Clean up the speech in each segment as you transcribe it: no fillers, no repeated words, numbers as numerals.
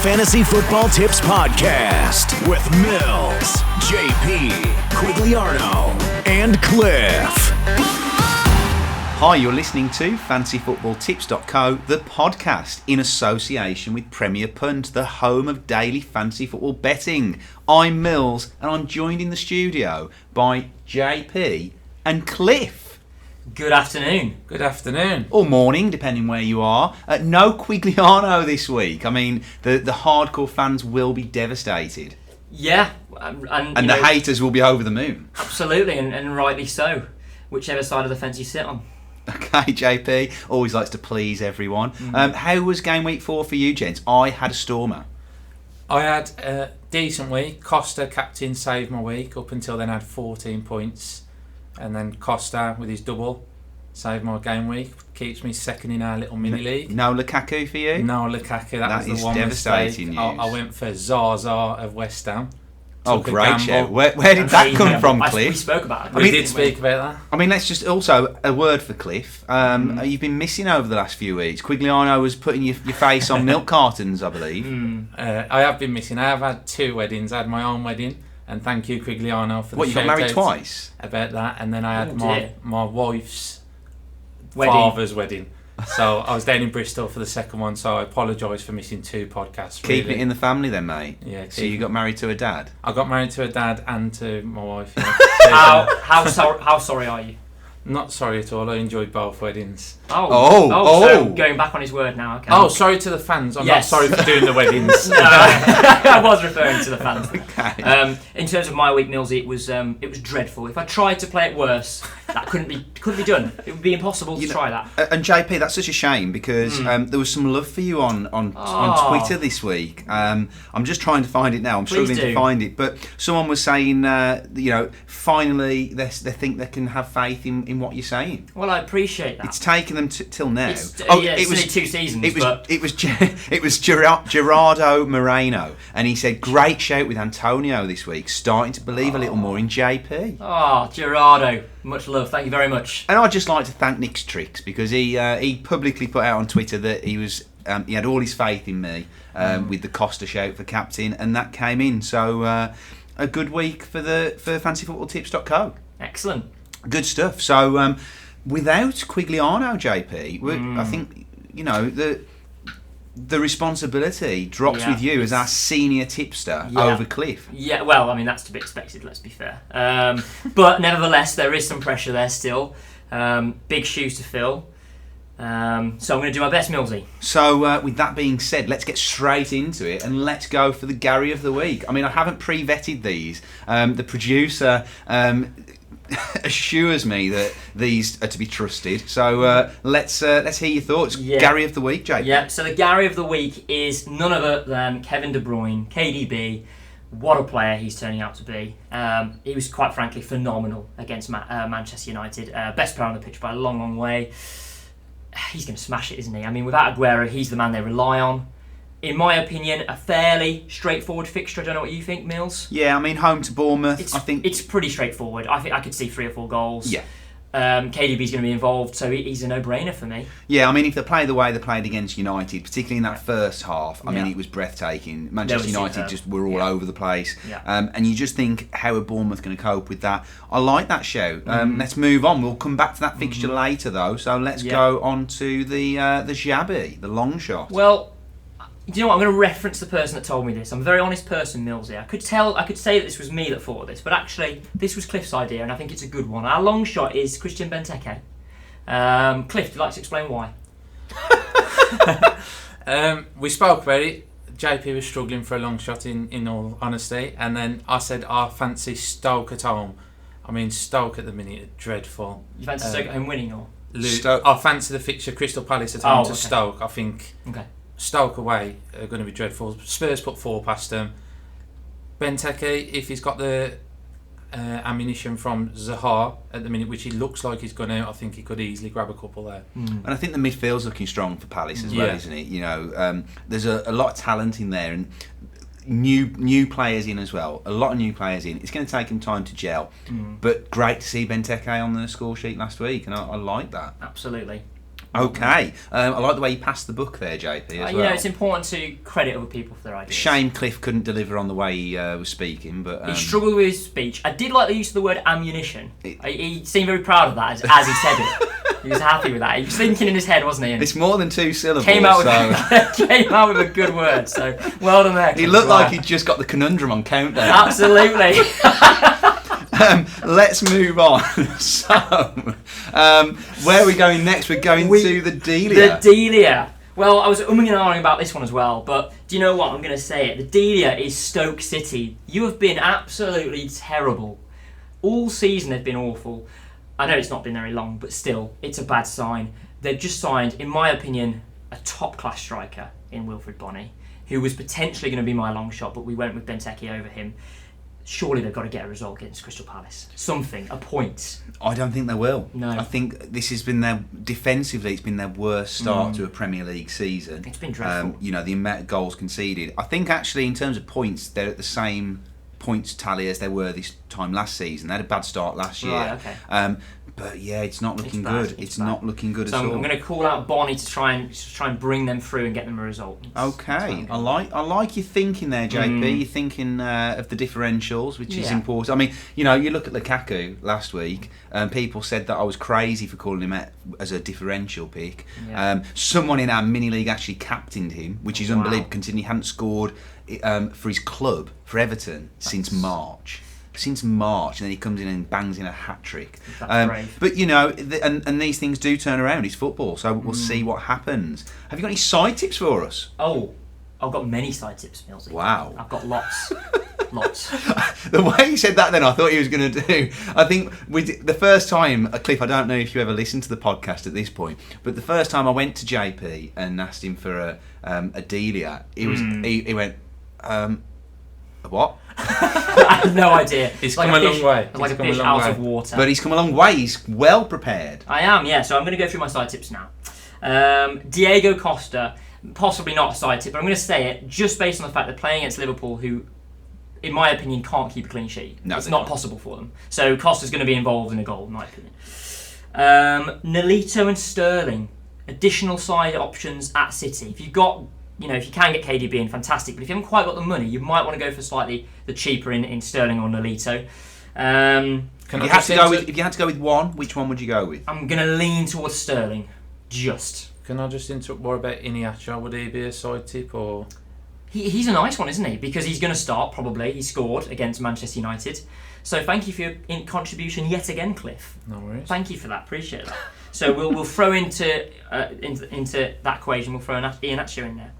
Fantasy Football Tips Podcast with Mills, JP, Quigliarno, and Cliff. Hi, you're listening to FantasyFootballTips.co, the podcast in association with Premier Punt, the home of daily fantasy football betting. I'm Mills, and I'm joined in the studio by JP and Cliff. Good afternoon. Good afternoon. Or morning, depending where you are. No Quigliarno this week. I mean, the hardcore fans will be devastated. Yeah. And the haters will be over the moon. Absolutely, and rightly so. Whichever side of the fence you sit on. Okay, JP always likes to please everyone. How was game week 4 for you, gents? I had a stormer. I had a decent week. Costa, captain, saved my week. Up until then, I had 14 points. And then Costa, with his double, saved my game week. Keeps me second in our little mini-league. No Lukaku for you? No Lukaku. That was the one devastating mistake. news. I went for Zaza of West Ham. Oh, great show. Where did that come from, Cliff? We spoke about it. We did speak about that. I mean, let's just also, a word for Cliff. You've been missing over the last few weeks. Quigliarno was putting your face on milk cartons, I believe. I have been missing. I have had 2 weddings. I had my own wedding, and thank you, Quigliarno, for What, the you got married shout-out twice? about that. And then I had my wife's Wedding. father's wedding. So I was down in Bristol for the second one, so I apologise for missing 2 podcasts. Keep really. it in the family then, mate. Yeah. So you got married to a dad? I got married to a dad and to my wife. Yeah. How sorry are you? Not sorry at all. I enjoyed both weddings. So going back on his word now. Okay. Oh, sorry to the fans. I'm Yes. not sorry for doing the weddings. No, I was referring to the fans. Okay. In terms of my week, Millsy, it was dreadful. If I tried to play it worse, that couldn't be done. It would be impossible to try that. And JP, that's such a shame because there was some love for you on Twitter this week. I'm just trying to find it now. I'm struggling to find it. But someone was saying, finally they think they can have faith in what you're saying. Well, I appreciate that. It's taken them till now. It's only 2 seasons. It was Gerardo Moreno, and he said, "Great shout with Antonio this week. Starting to believe a little more in JP." Oh, Gerardo, much love. Thank you very much. And I'd just like to thank Nick's Tricks because he publicly put out on Twitter that he had all his faith in me with the Costa shout for captain, and that came in. So a good week for FantasyFootballTips.co. Excellent. Good stuff. So without Quigliarno, JP, I think the responsibility drops with you as our senior tipster over Cliff. Yeah, well, I mean, that's to be expected, let's be fair. But nevertheless, there is some pressure there still. Big shoes to fill. So I'm going to do my best, Millsy. So with that being said, let's get straight into it and let's go for the Gary of the Week. I mean, I haven't pre-vetted these. The producer assures me that these are to be trusted. So let's hear your thoughts. Yeah. Gary of the Week, Jake. Yeah, so the Gary of the Week is none other than Kevin De Bruyne, KDB. What a player he's turning out to be. He was quite frankly phenomenal against Manchester United. Best player on the pitch by a long, long way. He's going to smash it, isn't he? I mean, without Aguero, he's the man they rely on. In my opinion, a fairly straightforward fixture. I don't know what you think, Mills. Yeah, I mean, home to Bournemouth. I think it's pretty straightforward. I think I could see 3 or 4 goals. Yeah. KDB's going to be involved, so he's a no-brainer for me. Yeah, I mean, if they play the way they played against United, particularly in that first half, I mean, it was breathtaking. Manchester United just were all over the place. Yeah. And you just think, how are Bournemouth going to cope with that? I like that show. Let's move on. We'll come back to that fixture later, though. So let's go on to the Xabi, the long shot. Well, do you know what? I'm going to reference the person that told me this. I'm a very honest person, Millsy. I could say that this was me that thought of this, but actually, this was Cliff's idea, and I think it's a good one. Our long shot is Christian Benteke. Cliff, would you like to explain why? We spoke about it. JP was struggling for a long shot, in all honesty, and then I said I fancy Stoke at home. I mean, Stoke at the minute are dreadful. You fancy Stoke at home winning, or? I fancy the fixture Crystal Palace at home to Stoke. I think. Okay. Stoke away are going to be dreadful. Spurs put 4 past them. Benteke, if he's got the ammunition from Zaha at the minute, which he looks like he's going to, I think he could easily grab a couple there. And I think the midfield's looking strong for Palace as well, isn't it? There's a lot of talent in there and new players in as well. A lot of new players in. It's going to take him time to gel. But great to see Benteke on the score sheet last week, and I like that. Absolutely. Okay. I like the way you passed the book there, JP, as well. You know, it's important to credit other people for their ideas. Shame Cliff couldn't deliver on the way he was speaking, but... He struggled with his speech. I did like the use of the word ammunition. He seemed very proud of that as he said it. He was happy with that. He was thinking in his head, wasn't he? And it's more than 2 syllables. Came out with a good word, so well done there. He looked like he'd just got the conundrum on countdown. Absolutely. Let's move on. So, where are we going next? We're going to the Delia. The Delia. Well, I was umming and ahhing about this one as well, but do you know what? I'm going to say it. The Delia is Stoke City. You have been absolutely terrible. All season they've been awful. I know it's not been very long, but still, it's a bad sign. They've just signed, in my opinion, a top-class striker in Wilfred Bonney, who was potentially going to be my long shot, but we went with Benteke over him. Surely they've got to get a result against Crystal Palace. Something, a point. I don't think they will. No. I think this has been defensively, it's been their worst start to a Premier League season. It's been dreadful. You know, the amount of goals conceded. I think actually in terms of points, they're at the same points tally as they were this time last season. They had a bad start last year. Right, okay. But yeah, it's not looking good. It's not looking good at all. So I'm going to call out Bonney to try and bring them through and get them a result. Okay, I like your thinking there, JP. You're thinking of the differentials, which is important. I mean, you know, you look at Lukaku last week, and people said that I was crazy for calling him as a differential pick. Yeah. Someone in our mini league actually captained him, which is unbelievable, considering he hadn't scored for his club, for Everton, since March. And then he comes in and bangs in a hat trick. But you know, and these things do turn around. It's football, so we'll see what happens. Have you got any side tips for us? Oh, I've got many side tips, Millsy. Wow, I've got lots. Lots. The way he said that, then I thought he was going to do. I think the first time, Cliff. I don't know if you ever listened to the podcast at this point, but the first time I went to JP and asked him for a Delia, he went, what? I have no idea. He's come a long way. It's like a fish out of water. But he's come a long way. He's well prepared. I am, yeah. So I'm going to go through my side tips now. Diego Costa, possibly not a side tip, but I'm going to say it just based on the fact they're playing against Liverpool, who, in my opinion, can't keep a clean sheet. No, it's not possible for them. So Costa's going to be involved in a goal, in my opinion. Nolito and Sterling, additional side options at City. If you've got, if you can get KDB in, fantastic. But if you haven't quite got the money, you might want to go for slightly the cheaper in Sterling or Nolito. If you had to go with one, which one would you go with? I'm going to lean towards Sterling. Can I just interrupt more about Iniacha? Would he be a side tip or? He's a nice one, isn't he? Because he's going to start, probably. He scored against Manchester United. So thank you for your contribution yet again, Cliff. No worries. Thank you for that. Appreciate that. So we'll throw into that equation, we'll throw Iniacha in there.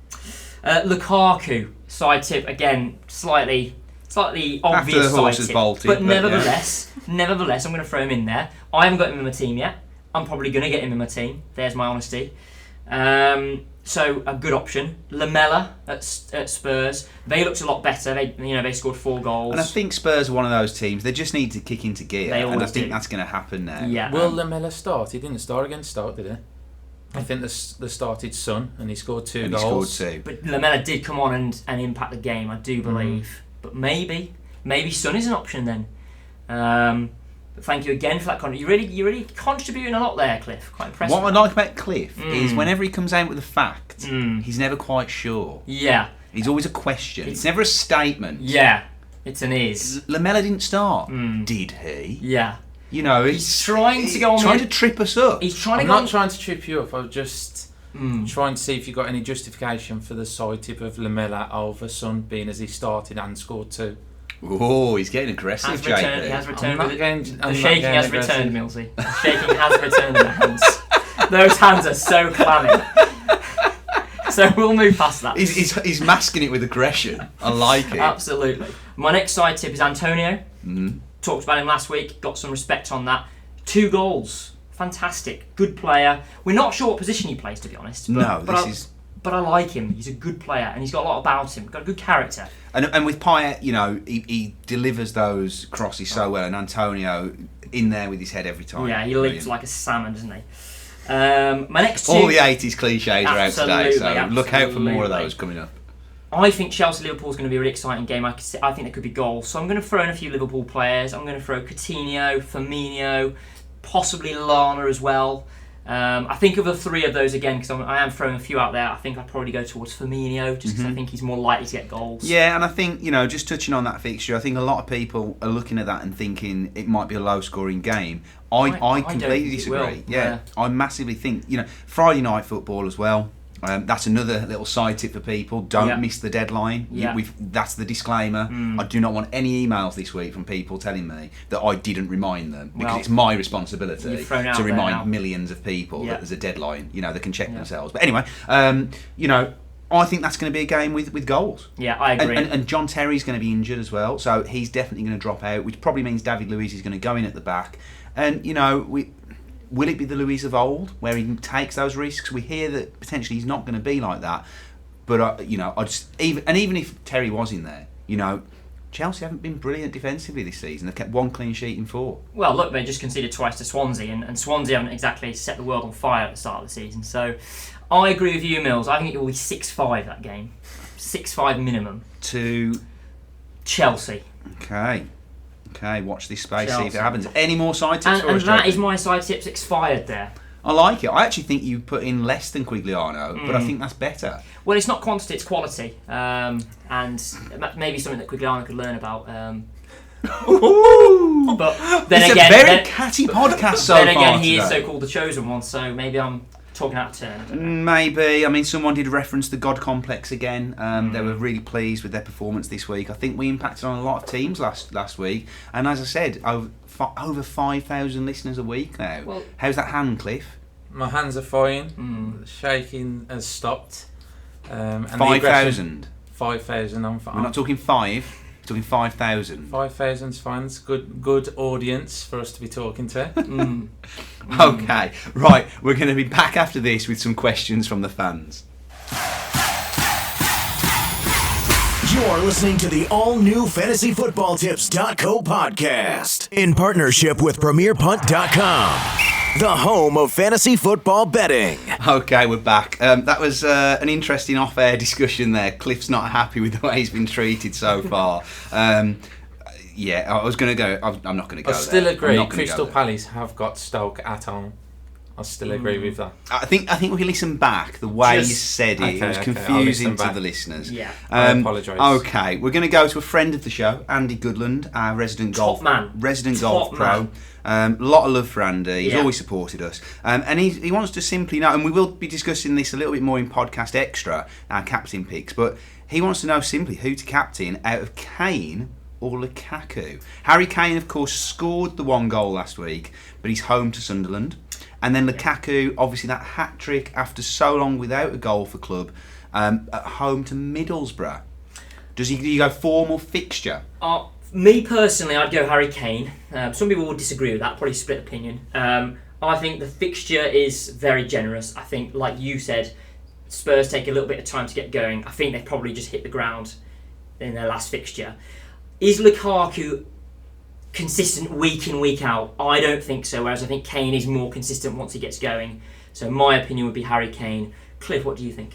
Lukaku, side tip, again, slightly obvious side tip. Bolted, but nevertheless, I'm going to throw him in there. I haven't got him in my team yet. I'm probably going to get him in my team. There's my honesty. So a good option. Lamela at Spurs. They looked a lot better. They scored 4 goals. And I think Spurs are one of those teams. They just need to kick into gear. And I think do. that's going to happen now. Yeah. Will Lamela start? He didn't start against Stoke, did he? I think they started Son and he scored 2 goals. He scored 2. But Lamela did come on and impact the game, I do believe. But maybe Son is an option then. But thank you again for that contribution. You're really contributing a lot there, Cliff. Quite impressive. What I like about Cliff is whenever he comes out with a fact, he's never quite sure. Yeah. He's always a question. It's never a statement. Yeah. It's an is. Lamela didn't start, did he? Yeah. He's trying to go on. Trying to trip us up. I'm not trying to trip you up. I'm just trying to see if you've got any justification for the side tip of Lamela over Son, being as he started and scored 2. Oh, he's getting aggressive, He has returned. The shaking has returned, Millsy. The shaking has returned in the hands. Those hands are so clammy. So we'll move past that. He's masking it with aggression. I like it. Absolutely. My next side tip is Antonio. Talked about him last week. Got some respect on that. 2 goals. Fantastic. Good player. We're not sure what position he plays, to be honest. But I like him. He's a good player, and he's got a lot about him. Got a good character. And with Payet, he delivers those crosses so well, and Antonio in there with his head every time. Yeah, he leaps like a salmon, doesn't he? My next 2... All the 80s cliches are out today, so look out for more of those coming up. I think Chelsea-Liverpool is going to be a really exciting game. I think there could be goals. So I'm going to throw in a few Liverpool players. I'm going to throw Coutinho, Firmino, possibly Lana as well. I think of the three of those again, because I am throwing a few out there. I think I'd probably go towards Firmino, just because I think he's more likely to get goals. Yeah, and I think, just touching on that fixture, I think a lot of people are looking at that and thinking it might be a low-scoring game. I completely disagree. Yeah, I massively think, Friday night football as well. That's another little side tip for people. Don't miss the deadline. That's the disclaimer. I do not want any emails this week from people telling me that I didn't remind them, because it's my responsibility to remind millions of people that there's a deadline. They can check themselves. But anyway, I think that's going to be a game with goals. Yeah, I agree. And John Terry's going to be injured as well, so he's definitely going to drop out, which probably means David Luiz is going to go in at the back. And will it be the Luiz of old, where he takes those risks? We hear that potentially he's not going to be like that. But even if Terry was in there, Chelsea haven't been brilliant defensively this season. They've kept one clean sheet in 4. Well, look, they just conceded twice to Swansea, and Swansea haven't exactly set the world on fire at the start of the season. So I agree with you, Mills. I think it will be 6-5 that game, 6-5 minimum to Chelsea. Okay, watch this space, see if it happens. Any more side tips for us? And that is my side tips expired there. I like it. I actually think you put in less than Quigliano, but I think that's better. Well, it's not quantity, it's quality. And maybe something that Quigliano could learn about. But then it's again, a very catty podcast so far. Then again, he today. is so-called the chosen one, so maybe I'm talking out of turn. Maybe. I mean, someone did reference the God complex again. They were really pleased with their performance this week. I think we impacted on a lot of teams last week. And as I said, over 5,000 listeners a week now. Well, how's that hand, Cliff? My hands are fine. Shaking has stopped. 5,000? 5,000, I'm fine. We're not talking 5. We're talking 5,000. 5,000's fine. It's good audience for us to be talking to. Okay, right. We're going to be back after this with some questions from the fans. You're listening to the all-new FantasyFootballTips.co podcast in partnership with PremierPunt.com, the home of fantasy football betting. Okay, we're back. That was an interesting off-air discussion there. Cliff's not happy with the way he's been treated so far. Yeah, I was going to go. I'm not going to go there. I still agree. Crystal Palace have got Stoke at home. I still agree with that. I think we can listen back. The way you said it, it was confusing to the listeners. Yeah, I apologise. Okay, we're going to go to a friend of the show, Andy Goodland, our resident golf pro. A lot of love for Andy. He's always supported us, and he wants to simply know. And we will be discussing this a little bit more in podcast extra, our captain picks. But he wants to know simply who to captain out of Kane or Lukaku. Harry Kane, of course, scored the 1 goal last week, but he's home to Sunderland. And then Lukaku, obviously that hat-trick after so long without a goal for club, at home to Middlesbrough. Do you go form or fixture? Me personally, I'd go Harry Kane. Some people will disagree with that, probably split opinion. I think the fixture is very generous. I think, like you said, Spurs take a little bit of time to get going. I think they've probably just hit the ground in their last fixture. Is Lukaku consistent week in, week out? I don't think so, whereas I think Kane is more consistent once he gets going. So my opinion would be Harry Kane. Cliff, what do you think?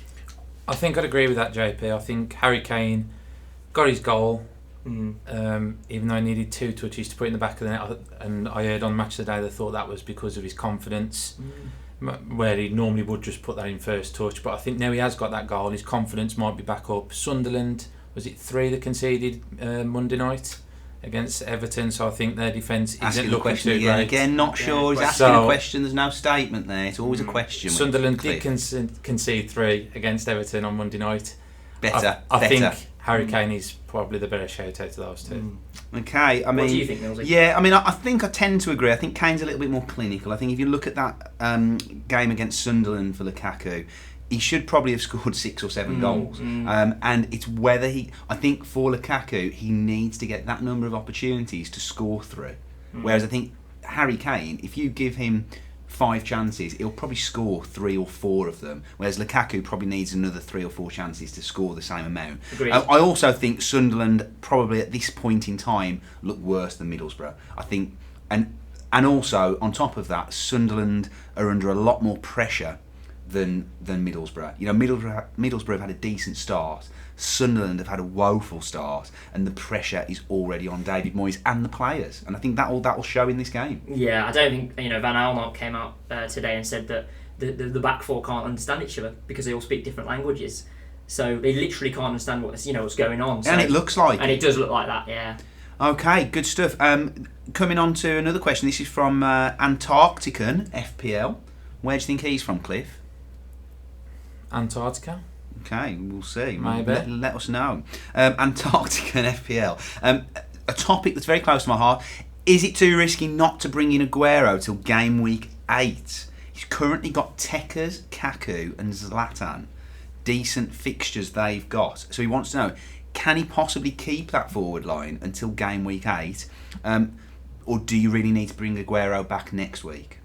I think I'd agree with that, JP. I think Harry Kane got his goal, even though he needed 2 touches to put it in the back of the net. And I heard on Match of the Day they thought that was because of his confidence, where he normally would just put that in first touch. But I think now he has got that goal, his confidence might be back up. Sunderland, was it 3 that conceded Monday night against Everton, so I think their defence isn't looking too great. Again, not sure. He's asking a question. There's no statement there. It's always a question. Sunderland did concede 3 against Everton on Monday night. I think Harry Kane is probably the better shout out of those two. Okay, I mean, what do you think, Millsy? Yeah, I mean, I think I tend to agree. I think Kane's a little bit more clinical. I think if you look at that game against Sunderland for Lukaku, he should probably have scored 6 or 7 goals. And it's whether I think for Lukaku, he needs to get that number of opportunities to score through. Whereas I think Harry Kane, if you give him 5 chances, he'll probably score 3 or 4 of them. Whereas Lukaku probably needs another 3 or 4 chances to score the same amount. I also think Sunderland probably at this point in time look worse than Middlesbrough. I think, and also on top of that, Sunderland are under a lot more pressure than Middlesbrough. You know, Middlesbrough have had a decent start. Sunderland have had a woeful start, and the pressure is already on David Moyes and the players. And I think that will show in this game. Yeah, I don't think Van Almark came out today and said that the back four can't understand each other because they all speak different languages. So they literally can't understand what's going on. So, and it looks like, and it does look like that. Yeah. Okay, good stuff. Coming on to another question. This is from Antarctican FPL. Where do you think he's from, Cliff? Antarctica. Okay, we'll see. Maybe. Let us know. Antarctica and FPL. A topic that's very close to my heart. Is it too risky not to bring in Aguero till game week 8? He's currently got Tekers, Kaku and Zlatan. Decent fixtures they've got. So he wants to know, can he possibly keep that forward line until game week 8? Or do you really need to bring Aguero back next week?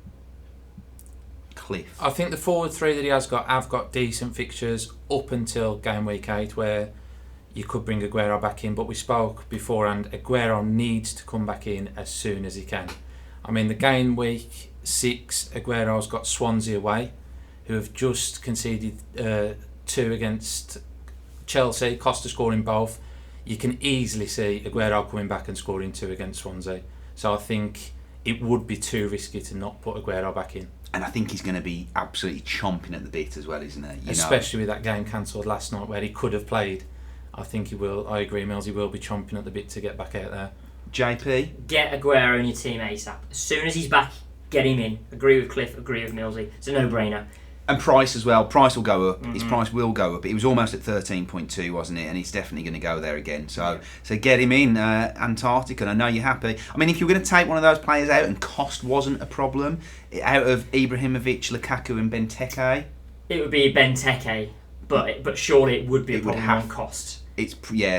Cliff. I think the forward three that he has got have got decent fixtures up until game week 8, where you could bring Aguero back in, but we spoke beforehand, Aguero needs to come back in as soon as he can. I mean, the game week 6, Aguero's got Swansea away, who have just conceded 2 against Chelsea, Costa scoring both. You can easily see Aguero coming back and scoring 2 against Swansea. So I think it would be too risky to not put Aguero back in. And I think he's going to be absolutely chomping at the bit as well, isn't he? Especially with that game cancelled last night where he could have played. I think he will. I agree, Mills. He will be chomping at the bit to get back out there. JP? Get Aguero in your team ASAP. As soon as he's back, get him in. Agree with Cliff, agree with Millsy. It's a no-brainer. And price as well. Price will go up. His price will go up. It was almost at 13.2, wasn't it? And he's definitely going to go there again. So get him in, Antarctica. I know you're happy. I mean, if you were going to take one of those players out and cost wasn't a problem, out of Ibrahimovic, Lukaku and Benteke, it would be Benteke, but surely it would be a problem on cost.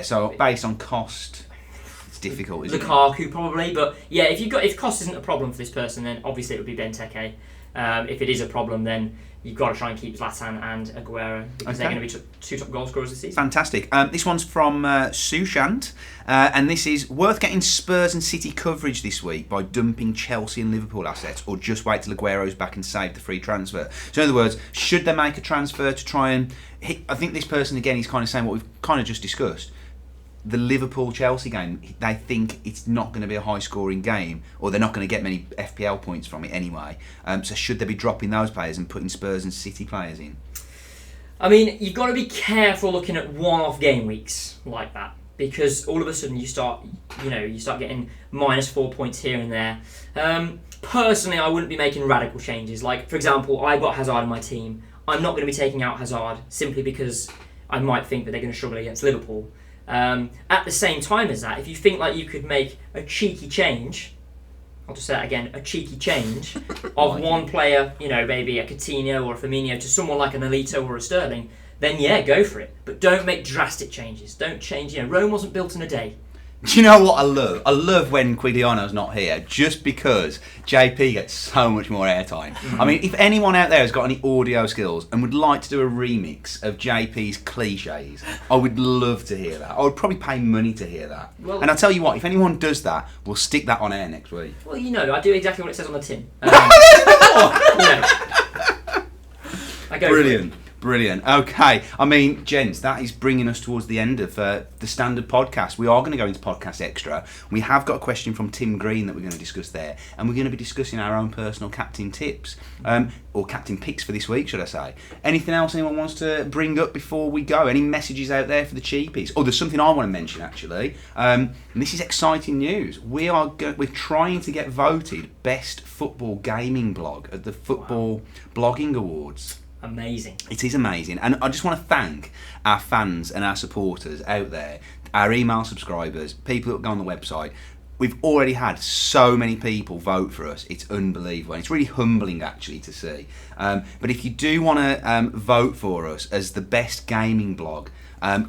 So based on cost, it's difficult, isn't it? Lukaku probably, but yeah, if cost isn't a problem for this person, then obviously it would be Benteke. If it is a problem, then you've got to try and keep Zlatan and Aguero because they're going to be 2 top goal scorers this season. Fantastic. This one's from Sushant, and this is worth getting Spurs and City coverage this week by dumping Chelsea and Liverpool assets, or just wait till Aguero's back and save the free transfer. So in other words, should they make a transfer to try and hit? I think this person again is kind of saying what we've kind of just discussed. The Liverpool-Chelsea game, they think it's not going to be a high-scoring game, or they're not going to get many FPL points from it anyway. So should they be dropping those players and putting Spurs and City players in? I mean, you've got to be careful looking at one-off game weeks like that, because all of a sudden you start getting -4 points here and there. Personally, I wouldn't be making radical changes. Like, for example, I've got Hazard in my team. I'm not going to be taking out Hazard simply because I might think that they're going to struggle against Liverpool. At the same time as that, if you think like you could make a cheeky change, I'll just say that again, a cheeky change of one player, maybe a Coutinho or a Firmino to someone like an Alito or a Sterling, then yeah, go for it. But don't make drastic changes. Don't change, Rome wasn't built in a day. Do you know what I love? I love when Quagliano's not here, just because JP gets so much more airtime. I mean, if anyone out there has got any audio skills and would like to do a remix of JP's cliches, I would love to hear that. I would probably pay money to hear that. Well, and I'll tell you what, if anyone does that, we'll stick that on air next week. Well, I do exactly what it says on the tin. I go Brilliant. Brilliant. Okay. I mean, gents, that is bringing us towards the end of the standard podcast. We are going to go into podcast extra. We have got a question from Tim Green that we're going to discuss there, and we're going to be discussing our own personal captain tips, or captain picks for this week, should I say. Anything else anyone wants to bring up before we go? Any messages out there for the cheapies? Oh, there's something I want to mention, actually. And this is exciting news. We're trying to get voted best football gaming blog at the Football Blogging Awards. Amazing. It is amazing. And I just want to thank our fans and our supporters out there, our email subscribers, people that go on the website. We've already had so many people vote for us. It's unbelievable. And it's really humbling, actually, to see. But if you do want to vote for us as the best gaming blog,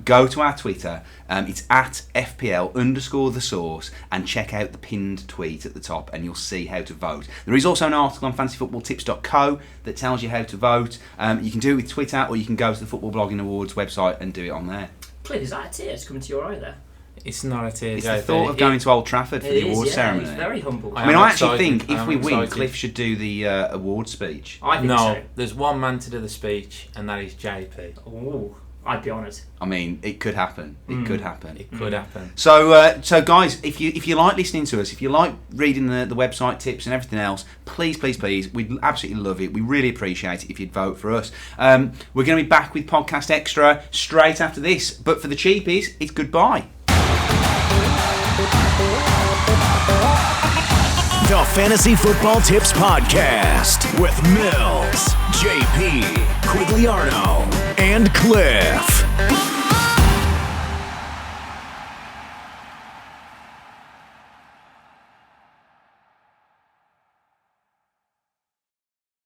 go to our Twitter. It's at FPL_the source, and check out the pinned tweet at the top and you'll see how to vote. There is also an article on fantasyfootballtips.co that tells you how to vote. You can do it with Twitter, or you can go to the Football Blogging Awards website and do it on there. Cliff, is that a tear coming to your eye there? It's not a tear, It's the thought of going to Old Trafford for the award ceremony. He's very humble. I mean, I actually excited. think if we win, excited. Cliff should do the award speech. I think No, so. there's one man to do the speech, and that is JP. Ooh, I'd be honoured. I mean, it could happen. It could happen. It could happen. So, guys, if you like listening to us, if you like reading the website tips and everything else, please, we'd absolutely love it. We really appreciate it if you'd vote for us. We're going to be back with Podcast Extra straight after this, but for the cheapies, it's goodbye. The Fantasy Football Tips Podcast with Mills, JP, Quigliarno, and Cliff.